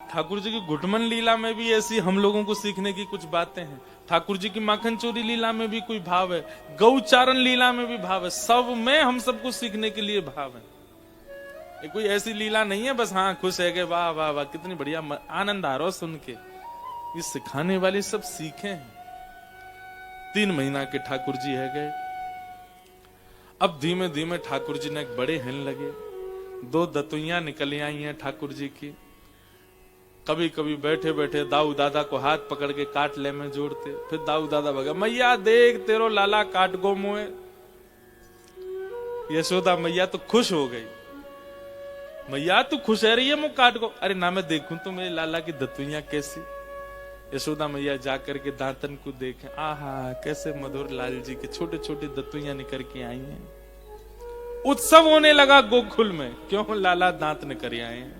ठाकुर जी की घुटमन लीला में भी ऐसी हम लोगों को सीखने की कुछ बातें हैं। ठाकुर जी की माखन चोरी लीला में भी कोई भाव है, गौचारण लीला में भी भाव है, सब में हम सबको सीखने के लिए भाव है। ये कोई ऐसी लीला नहीं है बस हाँ खुश है कि वाह वाह वाह कितनी बढ़िया, आनंद आ रहा हो सुन के। ये सिखाने वाले सब सीखे हैं। 3 महीना के ठाकुर जी है गए। अब धीमे धीमे ठाकुर जी ने बड़े हिलने लगे। 2 दतुइयां निकल आई हैं ठाकुर जी की। कभी कभी बैठे बैठे दाऊ दादा को हाथ पकड़ के काट ले में जोड़ते, फिर दाऊ दादा भगा, मैया देख तेरो लाला काट गो मुए। यशोदा मैया तो खुश हो गई, मैया तू खुश है रही है मुंह काट गो। अरे ना मैं देखूं तो मेरे लाला की दतुइयां कैसी। यशोदा मैया जाकर के दांतन को देखें, आहा कैसे मधुर लाल जी के छोटे छोटे दतुइयां निकल के आई हैं। उत्सव होने लगा गोकुल में, क्यों लाला दांत निकल आए हैं।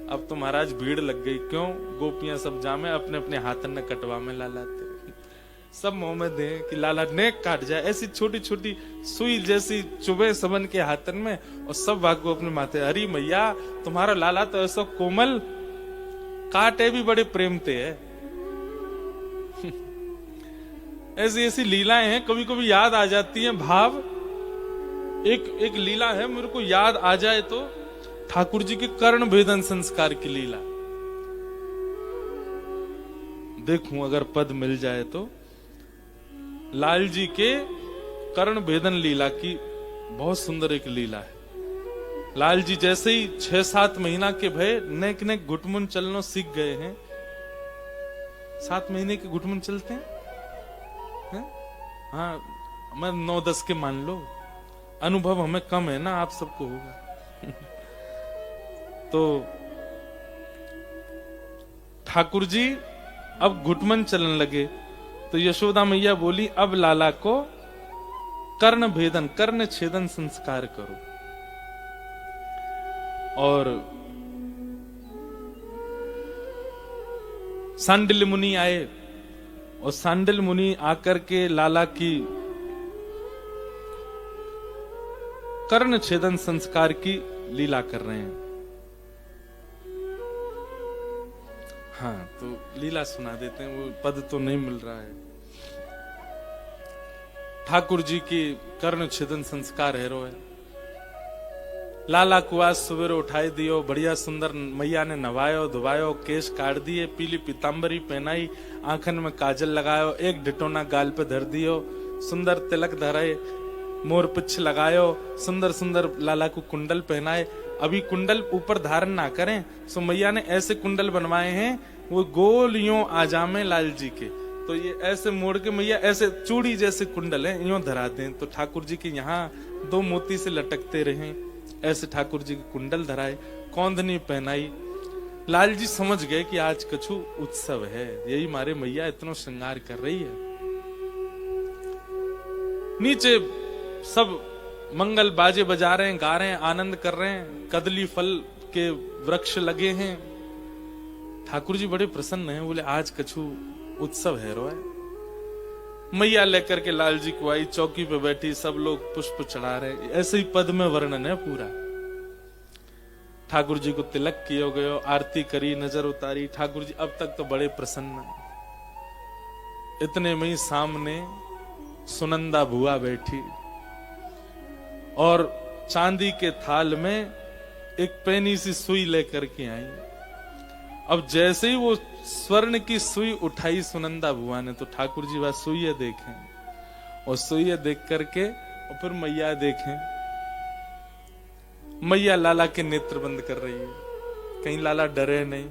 अब तो महाराज भीड़ लग गई, क्यों गोपियां सब जामे अपने अपने हाथन ने कटवा में लालाते, सब मुंह में दे कि लाला नेक काट जाए। ऐसी छोटी छोटी सुई जैसी चुभे सबन के हाथन में, और सब भागो अपने माथे। हरी मैया तुम्हारा लाला तो ऐसा कोमल, काटे भी बड़े प्रेम ते है। ऐसी ऐसी लीलाएं हैं, कभी कभी याद आ जाती हैं भाव। एक लीला है मेरे को याद आ जाए तो, ठाकुर जी के कर्ण भेदन संस्कार की लीला। देखूं अगर पद मिल जाए तो, लाल जी के कर्ण भेदन लीला की बहुत सुंदर एक लीला है। लाल जी जैसे ही 6-7 महीना के भय नेक नेक घुटमुन चलनो सीख गए हैं। 7 महीने के घुटमुन चलते हैं? हाँ मैं 9-10 के मान लो, अनुभव हमें कम है ना, आप सबको होगा। तो ठाकुर जी अब घुटमन चलने लगे, तो यशोदा मैया बोली अब लाला को कर्ण भेदन कर्ण छेदन संस्कार करो। और सांडिल्य मुनि आए, और सांडिल्य मुनि आकर के लाला की कर्ण छेदन संस्कार की लीला कर रहे हैं। हाँ तो लीला सुना देते हैं, वो पद तो नहीं मिल रहा है। ठाकुर जी की कर्ण छेदन संस्कार है रो है। लाला को आज सवेरे उठाई दियो, बढ़िया सुंदर मैया ने नवायो धुवायो, केश काट दिए, पीली पीतांबरी पहनाई, आंखन में काजल लगायो, एक डिटोना गाल पे धर दियो, सुंदर तिलक धराए, मोर पिछ लगायो, सुंदर सुंदर लाला को कुंडल पहनाए। अभी कुंडल यूं धारण ना करें, सो मैया ने ऐसे कुंडल बनवाए हैं वो गोल यूं आ जामे लाल जी के, तो ये ऐसे मोड़ के मैया ऐसे चूड़ी जैसे कुंडल है यूं धरा दें, तो ठाकुर जी के यहाँ 2 मोती से लटकते रहे। ऐसे ठाकुर जी के कुंडल धराए, कौंधनी पहनाई। लाल जी समझ गए कि आज कछु उत्सव है, यही मारे मैया इतना श्रृंगार कर रही है। नीचे सब मंगल बाजे बजा रहे हैं, गा रहे हैं, आनंद कर रहे हैं, कदली फल के वृक्ष लगे हैं। ठाकुर जी बड़े प्रसन्न हैं, बोले आज कछु उत्सव है रोए। मैया लेकर के लाल जी को आई, चौकी पे बैठी, सब लोग पुष्प चढ़ा रहे। ऐसे ही पद में वर्णन है पूरा। ठाकुर जी को तिलक किया गयो, आरती करी, नजर उतारी। ठाकुर जी अब तक तो बड़े प्रसन्न। इतने में ही सामने सुनंदा बुआ बैठी, और चांदी के थाल में एक पैनी सी सुई लेकर के आई। अब जैसे ही वो स्वर्ण की सुई उठाई सुनंदा बुआ ने, तो ठाकुर जी वह सुई देखें, और सुई देख करके और फिर मैया देखें। मैया लाला के नेत्र बंद कर रही है, कहीं लाला डरे नहीं।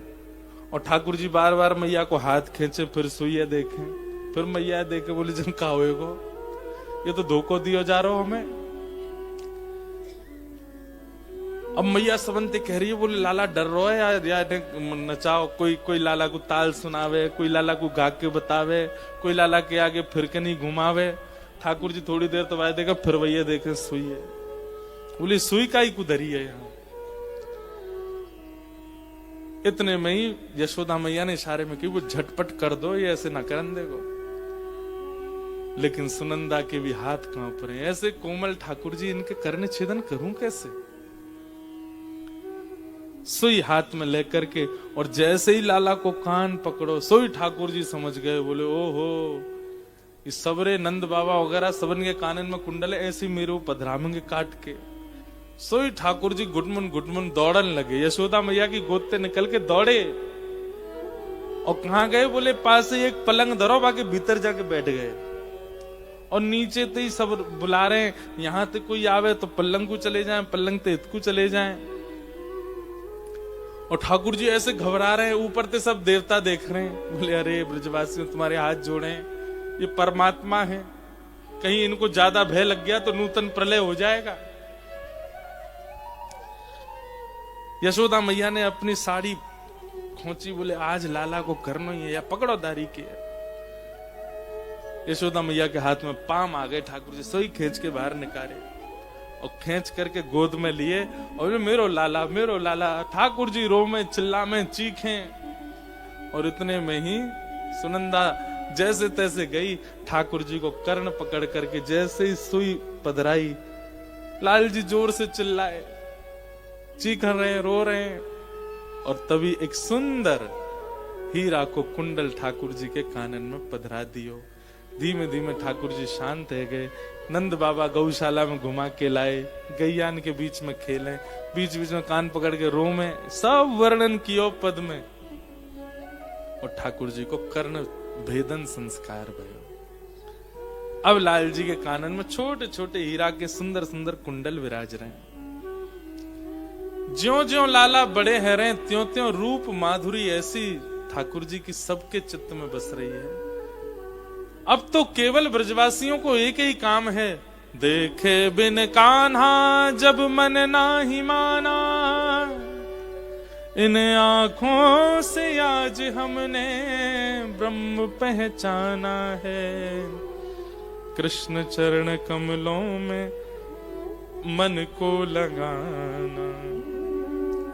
और ठाकुर जी बार बार मैया को हाथ खींचे, फिर सुई देखें, फिर मैया देखे, बोले जन का होएगो, ये तो धोखो दियो जा रहा हो हमें। अब मैया सबंते कह रही है, बोले लाला डर रहा है यार, नचाओ, कोई लाला को ताल सुनावे, कोई लाला को गा के बतावे, कोई लाला के आगे फिर के नहीं घुमावे। ठाकुर जी थोड़ी देर तो वाय देखा, फिर वही देखे सुई है। बोले सुई का ही कुधरी है यहाँ। इतने में ही यशोदा मैया ने इशारे में की, वो झटपट कर दो, ये ऐसे ना करन देगो। लेकिन सुनंदा के भी हाथ कांप रहे हैं, ऐसे कोमल ठाकुर जी, इनके कर्ण छेदन करूं कैसे। सुई हाथ में लेकर के, और जैसे ही लाला को कान पकड़ो, सोई ठाकुर जी समझ गए, बोले ओहो इस सबरे नंद बाबा वगैरह सबन के कानन में कुंडल है, ऐसी मेरे पधरामेंगे काट के। सोई ठाकुर जी गुटमुन दौड़न लगे, यशोदा मैया की गोद से निकल के दौड़े। और कहां गए, बोले पास से एक पलंग धरो, बाकी भीतर जाके बैठ गए। और नीचे तो ही सब बुला रहे हैं, यहां तक कोई आवे तो पलंग को चले जाएं, पलंग ते इतकू चले जाएं। और ठाकुर जी ऐसे घबरा रहे हैं, ऊपर से सब देवता देख रहे हैं, बोले अरे ब्रजवासियों तुम्हारे हाथ जोड़े, ये परमात्मा है, कहीं इनको ज्यादा भय लग गया तो नूतन प्रलय हो जाएगा। यशोदा मैया ने अपनी साड़ी खोची, बोले आज लाला को करना ही है, या पकड़ो दारी के। यशोदा मैया के हाथ में पाम आ गए, ठाकुर जी सोई खींच के बाहर निकाले और खींच करके गोद में लिए, और मेरो लाला। ठाकुर जी रो में चिल्ला में चीखें। और इतने में ही सुनंदा जैसे तैसे गई, ठाकुर जी को कर्ण पकड़ करके जैसे ही सुई पधराई, लाल जी जोर से चिल्लाए, चीख रहे हैं, रो रहे हैं। और तभी एक सुंदर हीरा को कुंडल ठाकुर जी के कानन में पधरा दियो। धीमे धीमे ठाकुर जी शांत है गए। नंद बाबा गौशाला में घुमा के लाए, गैयान के बीच में खेले, बीच बीच में कान पकड़ के रो में, सब वर्णन कियो पद में। और ठाकुर जी को कर्ण भेदन संस्कार भयो। अब लाल जी के कानन में छोटे छोटे हीरा के सुंदर सुंदर कुंडल विराज रहे हैं। ज्यों ज्यों लाला बड़े हैं रहे, त्यों त्यों रूप माधुरी ऐसी ठाकुर जी की सबके चित्त में बस रही है। अब तो केवल ब्रजवासियों को एक ही काम है, देखे बिन कान्हा जब मन नाही माना, इन आंखों से आज हमने ब्रह्म पहचाना है। कृष्ण चरण कमलों में मन को लगाना,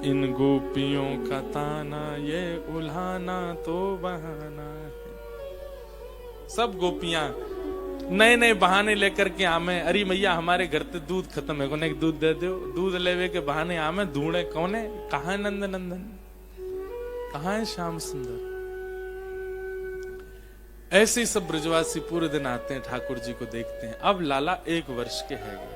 इन गोपियों का ताना ये उल्हाना तो बहाना है। सब गोपियां नए नए बहाने लेकर के आमे, अरे मैया हमारे घर से दूध खत्म है, कोने दूध दे दो। दूध लेवे के बहाने आमे ढूंढे, कौन है, कहाँ है नंद नंदन, कहाँ है श्याम सुंदर। ऐसे ही सब ब्रजवासी पूरे दिन आते हैं, ठाकुर जी को देखते हैं। अब लाला 1 वर्ष के है गए।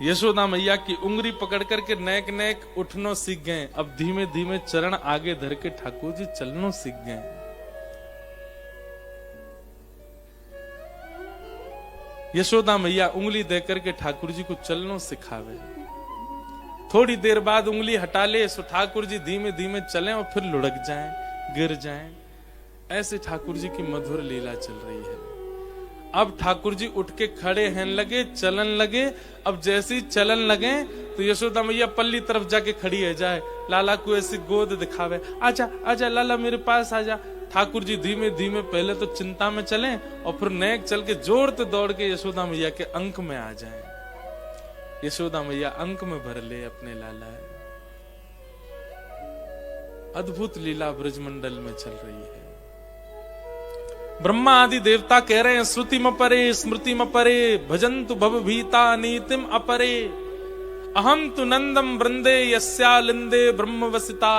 यशोदा मैया की उंगली पकड़ करके नेक नेक उठनो सीख गए। अब धीमे धीमे चरण आगे धर के ठाकुर जी चलनो सीख गए। यशोदा मैया उंगली देकर के ठाकुर जी को चलनो सिखावे। थोड़ी देर बाद उंगली हटा ले, सो ठाकुर जी धीमे धीमे चलें और फिर लुढ़क जाएं, गिर जाएं। ऐसे ठाकुर जी की मधुर लीला चल रही है। अब ठाकुर जी उठ के खड़े हैं लगे, चलन लगे। अब जैसे ही चलन लगे तो यशोदा मैया पल्ली तरफ जाके खड़ी है जाए, लाला को ऐसी गोद दिखावे, आजा आजा लाला मेरे पास आजा। ठाकुर जी धीमे धीमे पहले तो चिंता में चलें और फिर नेक चल के जोरते दौड़ के यशोदा मैया के अंक में आ जाएं। यशोदा मैया अंक में भर ले अपने लाला। अद्भुत लीला ब्रजमंडल में चल रही है। ब्रह्मा आदि देवता कह रहे हैं, श्रुति म परे स्मृति म परे भजन्तु भव भीता नीतिम अपरे, अहम तु नंदम वृंदे यस्यालिंदे ब्रह्म वसिता।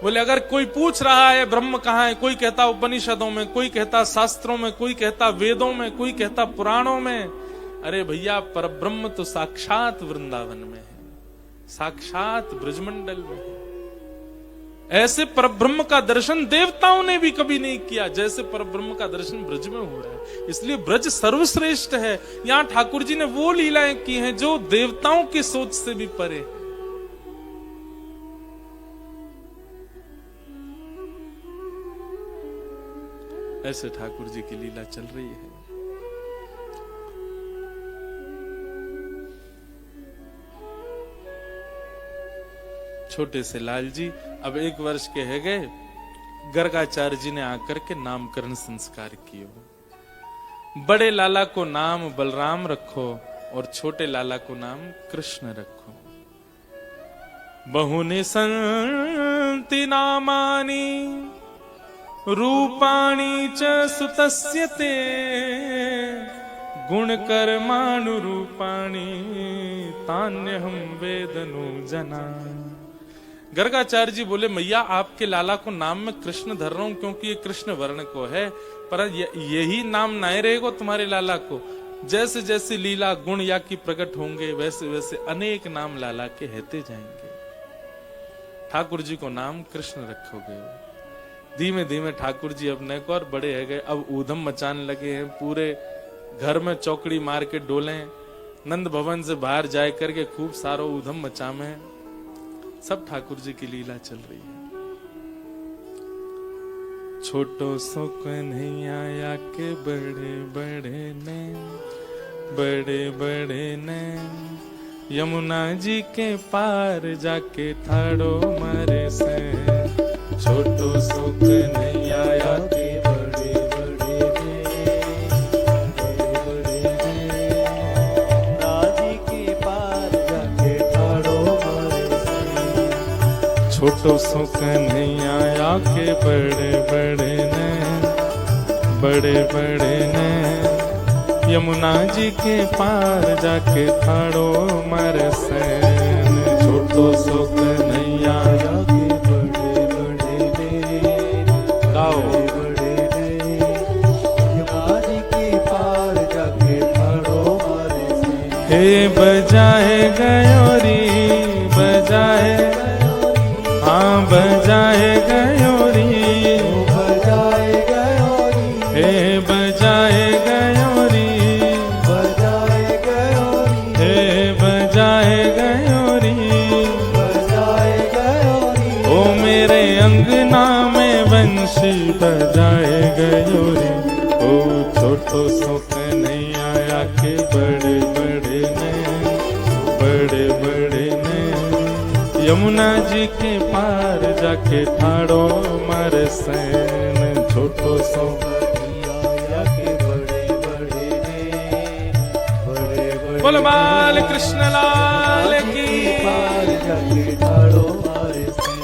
बोले अगर कोई पूछ रहा है ब्रह्म कहाँ है, कोई कहता उपनिषदों में, कोई कहता शास्त्रों में, कोई कहता वेदों में, कोई कहता पुराणों में। अरे भैया परब्रह्म तो साक्षात वृंदावन में है, साक्षात ब्रजमंडल में है। ऐसे परब्रह्म का दर्शन देवताओं ने भी कभी नहीं किया जैसे परब्रह्म का दर्शन ब्रज में हो रहा है। इसलिए ब्रज सर्वश्रेष्ठ है। यहां ठाकुर जी ने वो लीलाएं की हैं जो देवताओं की सोच से भी परे है। ऐसे ठाकुर जी की लीला चल रही है। छोटे से लाल जी अब 1 वर्ष के है गए। गर्गाचार्य जी ने आकर के नामकरण संस्कार किए। बड़े लाला को नाम बलराम रखो और छोटे लाला को नाम कृष्ण रखो। बहुनि संति नामानि रूपाणि च सुतस्य ते, गुण कर्माणु रूपाणि तान्यहं वेदनु जना। गर्गाचार्य जी बोले मैया आपके लाला को नाम में कृष्ण धर रहा हूं क्योंकि ये कृष्ण वर्ण को है, पर यही नाम नहीं रहेगा तुम्हारे लाला को। जैसे जैसे लीला गुण या की प्रकट होंगे वैसे वैसे अनेक नाम लाला के रहते जाएंगे। ठाकुर जी को नाम कृष्ण रखोगे। धीमे धीमे ठाकुर जी अपने को और बड़े है गए, अब ऊधम मचाने लगे हैं, पूरे घर में चौकड़ी मार के डोले, नंद भवन से बाहर जाए करके खूब सारो ऊधम मचामे। सब ठाकुर जी की लीला चल रही है। छोटो सो कन्हैया के बड़े बड़े नैन, बड़े बड़े नैन, यमुना जी के पार जाके ठाड़ो मारे से। छोटो सो कन्हैया के बड़े बड़े नैन, बड़े बड़े नैन, राजी के पार जाके ठाड़ो मारे से। छोटो सो कन्हैया के बड़े बड़े नैन, बड़े बड़े नैन, यमुना जी के पार जाके ठाड़ो मारे सैन। छोटो सो कन्हैया के बड़े बड़े नैन, गाओ बड़े नैन, यमुना जी के पार जाके ठाड़ो मारे सैन। हे बजाए गयोरी, बजाए, हाँ बजाए गयोरी, बजाए गयोरी, हे बजाए गयोरी, बजाए गयोरी, हे बजाए गयोरी, बजाए गयोरी, ओ मेरे अंगना में बंशी बजाए गयोरी। ओ छोटो सो कन्हैया के बड़े बड़े नैन, बड़े बड़े नैन, यमुना जी के पार जाके ठाड़ो मारे सैन। छोटो सो कन्हैया के बड़े बड़े नैन, बड़े बड़े, बोल बाल कृष्ण लाल की, पार जाके ठाड़ो मारे सैन।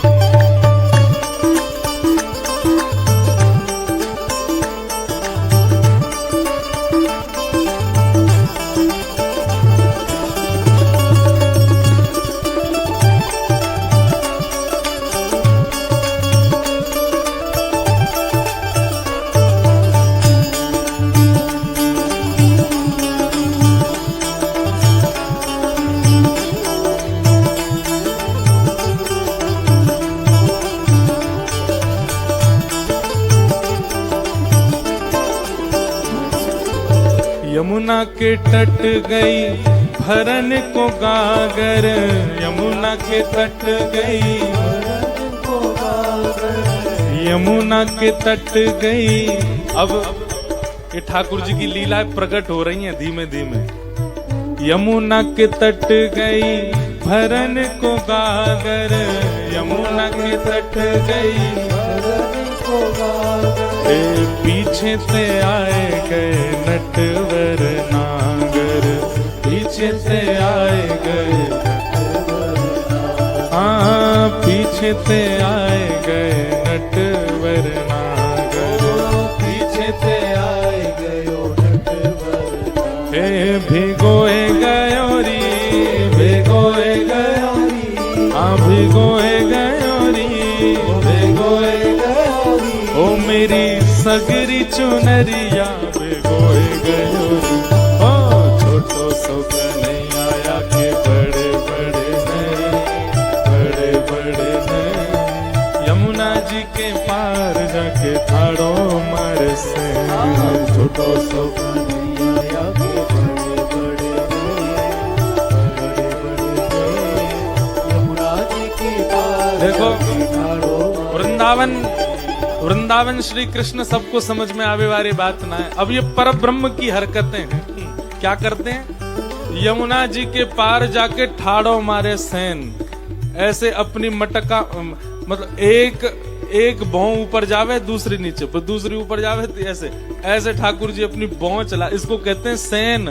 यमुना के तट गई भरन को गागर, यमुना के तट गई भरन को गागर, यमुना के तट गई। अब ये ठाकुर जी की लीला प्रकट हो रही है धीमे धीमे। यमुना के तट गई भरन को गागर, यमुना के तट गई भरन को गागर, पीछे से आए गए नटवर नागर, पीछे से आए गए, हाँ पीछे से आए गए नटवर नागर, पीछे से आए गए नटवर। हे भिगोए गयोरी, भिगोए गयोरी, हाँ भिगोए गयोरी, भिगोए गयोरी, ओ मेरी सगरी चुनरिया भिगोए गयोरी। ओ छोटो सो कन्हैया के बड़े बड़े नैन, बड़े बड़े नैन, यमुना जी के पार जाके ठाड़ो मारे से। छोटो सो कन्हैया के बड़े बड़े नैन, बड़े बड़े नैन, यमुना जी के पार जाके ठाड़ो। वृंदावन, वृंदावन श्री कृष्ण सबको समझ में आवे वाली बात ना है। अब ये पर ब्रह्म की हरकतें हैं। क्या करते हैं? यमुना जी के पार जाके ठाड़ो मारे सैन, ऐसे अपनी मटका, मतलब एक भौं ऊपर जावे दूसरी नीचे, पर दूसरी ऊपर जावे ऐसे ऐसे ठाकुर जी अपनी भौं चला, इसको कहते हैं सैन।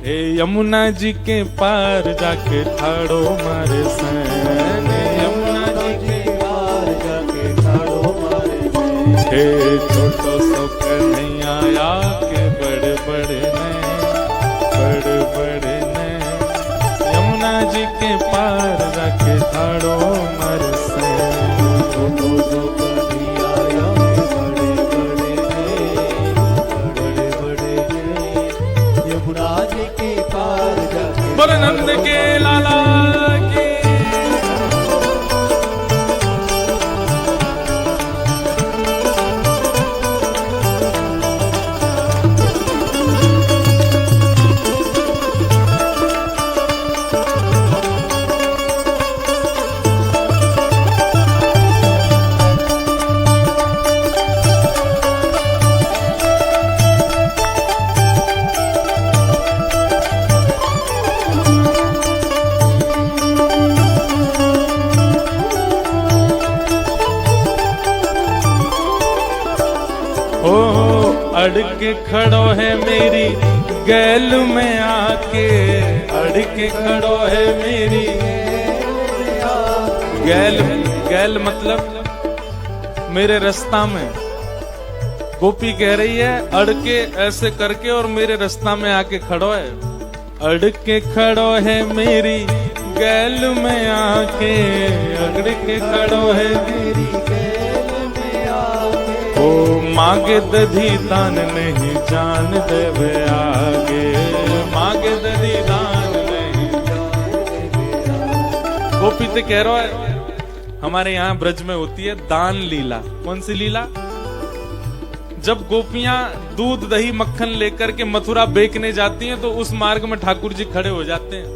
हे यमुना जी के पार जाके ठाड़ो मारे सैन, यमुना जी के पार जाके ठाड़ो मारे सैन। हे छोटो सो कन्हैया के बड़े बड़े नैन, बड़े बड़े नैन, यमुना जी के पार जाके ठाड़ो मारे अड़ के खड़ो है मेरी गैल में आके, अड़ के खड़ो है मेरी गैल। गैल मतलब मेरे रास्ता में। गोपी कह रही है अड़ के ऐसे करके और मेरे रास्ता में आके खड़ो है। अड़ के खड़ो है मेरी गैल में आके, अड़ के खड़ो है मेरी गैल में आके। ओ मांगे दधी दान नहीं जान देवे आगे, मांगे दधी दान नहीं जान देवे आगे। गोपी तो कह रहा है हमारे यहाँ ब्रज में होती है दान लीला। कौन सी लीला? जब गोपियां दूध दही मक्खन लेकर के मथुरा बेचने जाती हैं तो उस मार्ग में ठाकुर जी खड़े हो जाते हैं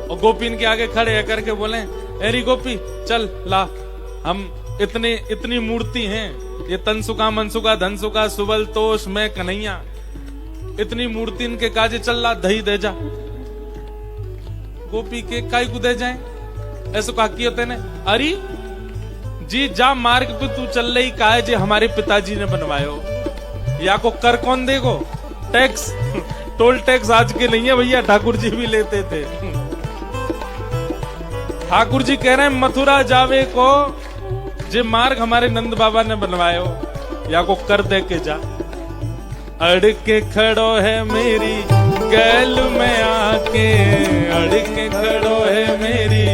और गोपी इनके आगे खड़े करके बोले, एरी गोपी चल ला, हम इतनी मूर्ति हैं, ये तनसुका मनसुका धनसुका सुबल तोष मैं कन्हैया, इतनी मूर्ति इनके काजे, चल ला दही दे जा। गोपी के काई को दे जाए ऐसा कहा कि होते ने, अरे जी जा मार्ग पे तू चल रही का है जे हमारे पिताजी ने बनवायो, या को कर कौन देगो? टैक्स टोल टैक्स आज के नहीं है भैया, ठाकुर जी भी लेते थे। ठाकुर जी कह रहे हैं मथुरा जावे को जे मार्ग हमारे नंद बाबा ने बनवायो, या को कर दे के जा। अड़ के खड़ो है मेरी गैल में आके, अड़ के खड़ो है मेरी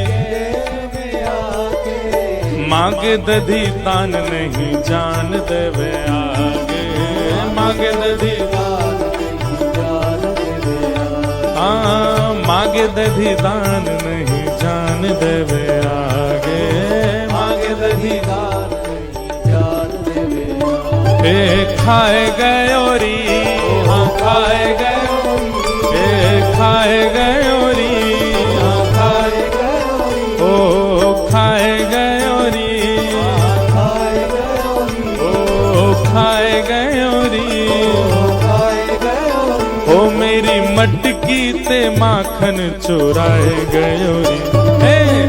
मांगे दधी तान नहीं जान देवे आगे, मांगे दधी दान नहीं जान देवे आगे। हाँ मांगे दधी दान नहीं जान देवे आगे, मांगे दधी दान नहीं जान देवे आगे। खाए गयोरी, हाँ खाए गयोरी, खाए गयोरी, हाँ खाए गयोरी, ओ खाए मटकी ते माखन चुराए गयोरी।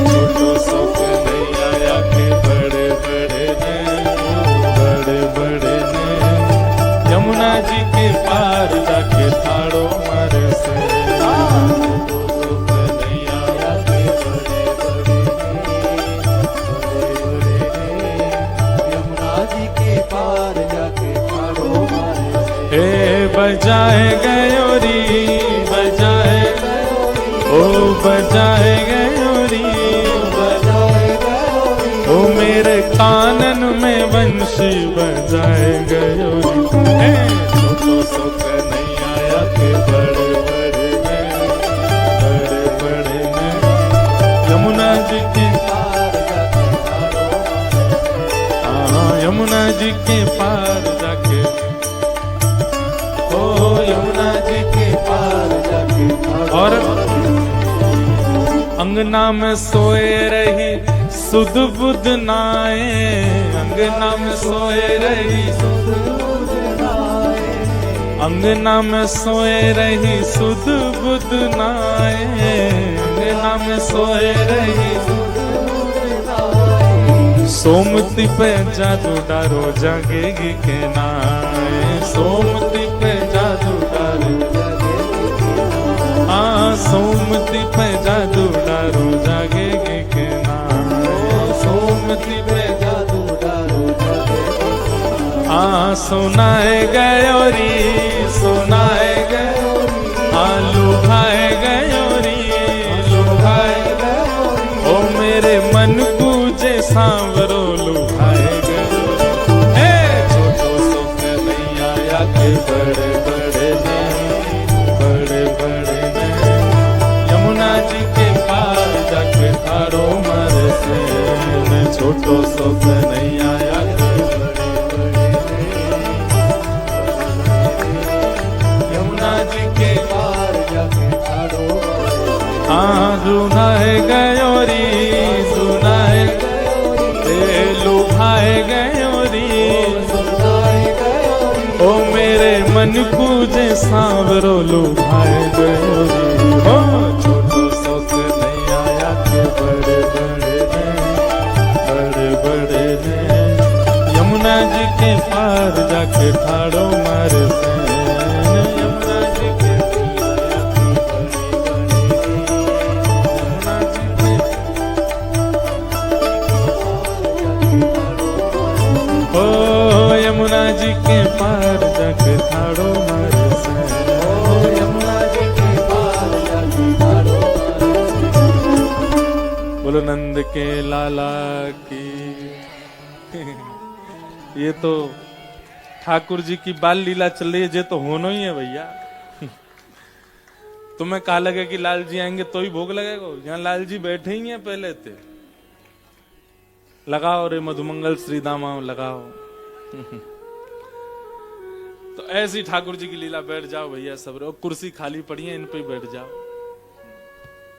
छोटो सो कन्हैया आया के बड़े बड़े ने, बड़े बड़े ने यमुना जी के पार जाके थाड़ो मारे से। छोटो सो कन्हैया आया के बड़े बड़े ने, यमुना जी के पार जाके थाड़ो मारे से। बजाए गयोरी, बजाए गयोरी, बजाए गयोरी, ओ मेरे कानन में वंशी बजाए गयोरी। छोटो सो कन्हैया आया के बड़े बड़े ने, बड़े बड़े ने यमुना जी के पार जाके थाड़ो मारे। हाँ यमुना जी के पार जाके, ओ यमुना जी के पार जाके। और अंगना में सोए रही सुध बुध नाए, अंगना में सोए रही सुध बुध नाए, अंगना में सोए रही सुध बुध नाए, अंगना में सोए रही सुध बुध नाए। सोमती पे जादू डारो जागेगी के नाए, सोमती पे जादू डारो, हाँ सोमती पे जादू डारो जागेगी के नाम, सोमती पे जादू डारो जागेगी। हाँ सुनाए गयोरी, सुनाए गयोरी, हाँ लुभाए गयोरी, लुभाए गयोरी, ओ मेरे मन कूजे सांवरो लुभाए गयोरी। छोटो सो कन्हैया आया के बड़े बड़े ने, बड़े बड़े थारो मारे से। छोटो सो कन्हैया आया के बड़े बड़े यमुना जी के पार जाके थारो मारे। हाँ सुनाए गयोरी, सुनाए गयोरी, लुभाए गयोरी, सुनाए गयोरी, ओ मेरे मन कूजे सांवरो लुभाए गयोरी। छोटो सो कन्हैया आया के बड़े बड़े ने, बड़े बड़े ने यमुना जी के पार जाके ठाड़ो मार सैन यमुना जी के ओ यमुना जी के पार जाके ठाड़ो मार सैन यमुना जी के पार जाके ठाड़ो मार सैन। बोलो नंद के लाला की। ये तो ठाकुर जी की बाल लीला चल रही है, ये तो होना ही है भैया। तुम्हें कहा लगे कि लाल जी आएंगे तो ही भोग लगेगा, यहाँ लाल जी बैठे ही हैं पहले थे। लगाओ रे मधुमंगल श्री दामा लगाओ। तो ऐसी ठाकुर जी की लीला, बैठ जाओ भैया सब, कुर्सी खाली पड़ी है इन पे बैठ जाओ।